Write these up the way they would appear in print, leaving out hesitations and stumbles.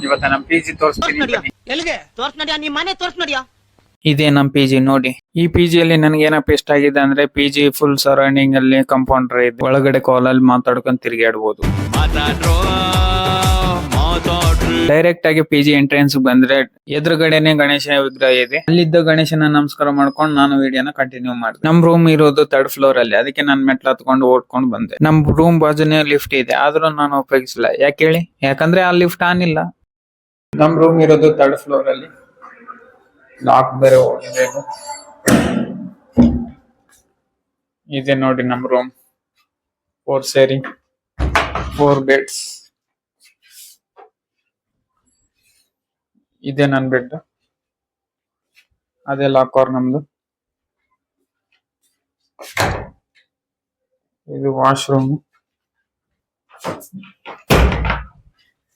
ಇವತ್ತ ನಮ್ ಪಿಜಿ ತೋರಿಸ್ತೀನಿ ಬನ್ನಿ. ಎಲ್ಲಿಗೆ ತೋರ್ಸ್ ನಡಿಯ ನಿಮ್ ಮನೆ ತೋರ್ಸ್ ನಡಿಯ. ಇದೇ ನಮ್ ಪಿಜಿ ನೋಡಿ. ಈ ಪಿಜಿಯಲ್ಲಿ ನನಗೆ ಏನಪ್ಪ ಇಷ್ಟ ಆಗಿದೆ ಅಂದ್ರೆ ಪಿಜಿ ಫುಲ್ ಸರೌಂಡಿಂಗ್ ಅಲ್ಲಿ ಕಾಂಪೌಂಡರ್ ಇದೆ. ಒಳಗಡೆ ಕಾಲಲ್ಲಿ ಮಾತಾಡ್ಕೊಂಡು ತಿರುಗಾಡ್ಬೋದು. ಡೈರೆಕ್ಟ್ ಆಗಿ ಪಿಜಿ ಎಂಟ್ರೆನ್ಸ್ ಬಂದ್ರೆ ಎದುರುಗಡೆನೆ ಗಣೇಶ ವಿಗ್ರಹ ಇದೆ. ಅಲ್ಲಿದ್ದ ಗಣೇಶನ ನಮಸ್ಕಾರ ಮಾಡ್ಕೊಂಡು ನಾನು ವಿಡಿಯೋನ ಕಂಟಿನ್ಯೂ ಮಾಡಿದೆ. ನಮ್ ರೂಮ್ ಇರೋದು 3rd ಫ್ಲೋರ್ ಅಲ್ಲಿ, ಅದಕ್ಕೆ ನಾನು ಮೆಟ್ಲು ಹತ್ಕೊಂಡು ಓಡ್ಕೊಂಡು ಬಂದೆ. ನಮ್ ರೂಮ್ ಬಾಜುನೇ ಲಿಫ್ಟ್ ಇದೆ, ಆದ್ರೂ ನಾನು ಉಪಯೋಗಿಸಿಲ್ಲ. ಯಾಕೆ ಹೇಳಿ? ಯಾಕಂದ್ರೆ ಆ ಲಿಫ್ಟ್ ಆನ್ ಇಲ್ಲ. ನಮ್ ರೂಮ್ ಇರೋದು 3rd ಫ್ಲೋರ್ ಅಲ್ಲಿ. ಲಾಕ್ ಬೇರೆ ಹೋಗಿದೆ. ಇದೆ ನೋಡಿ ನಮ್ ರೂಮ್. 4 sharing, 4 beds. ಇದೆ ನನ್ ಬೆಡ್. ಅದೇ ಲಾಕರ್ ನಮ್ದು. ಇದು ವಾಶ್ರೂಮ್.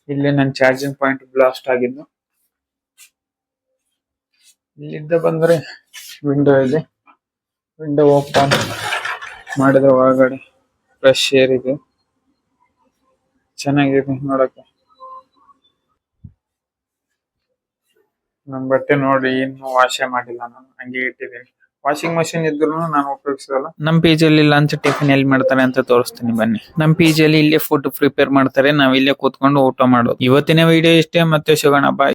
ಇಲ್ಲೇ ನನ್ ಚಾರ್ಜಿಂಗ್ ಪಾಯಿಂಟ್ ಬ್ಲಾಸ್ಟ್ ಆಗಿದ್ದು. ಇಲ್ಲಿದ್ದ ಬಂದ್ರೆ ವಿಂಡೋ ಇದೆ. ವಿಂಡೋ ಓಪನ್ ಮಾಡಿದ್ರೆ ಒಳಗಡೆ ಫ್ರೆಶ್ ಏರ್ ಇದೆ. ಚೆನ್ನಾಗಿದೆ ನೋಡಕ್ಕೆ. ನನ್ ಬಟ್ಟೆ ನೋಡಿ ಇನ್ನು ವಾಶೇ ಮಾಡಿಲ್ಲ, ನಾನು ಹಂಗೆ ಇಟ್ಟಿದ್ದೀನಿ. ವಾಷಿಂಗ್ ಮಷಿನ್ ಇದ್ರು ನಾನು ಉಪಯೋಗಿಸಲ್ಲ. ನಮ್ ಪಿಜಿಯಲ್ಲಿ ಲಂಚ್ ಟಿಫಿನ್ ಎಲ್ಲಿ ಮಾಡ್ತಾರೆ ಅಂತ ತೋರಿಸ್ತೀನಿ ಬನ್ನಿ. ನಮ್ ಪಿಜಿಯಲ್ಲಿ ಇಲ್ಲೇ ಫುಡ್ ಪ್ರಿಪೇರ್ ಮಾಡ್ತಾರೆ, ನಾವ್ ಇಲ್ಲೇ ಕೂತ್ಕೊಂಡು ಊಟ ಮಾಡೋದು. ಇವತ್ತಿನ ವಿಡಿಯೋ ಇಷ್ಟೇ, ಮತ್ತೆ ಸಿಗೋಣ, ಬಾಯ್.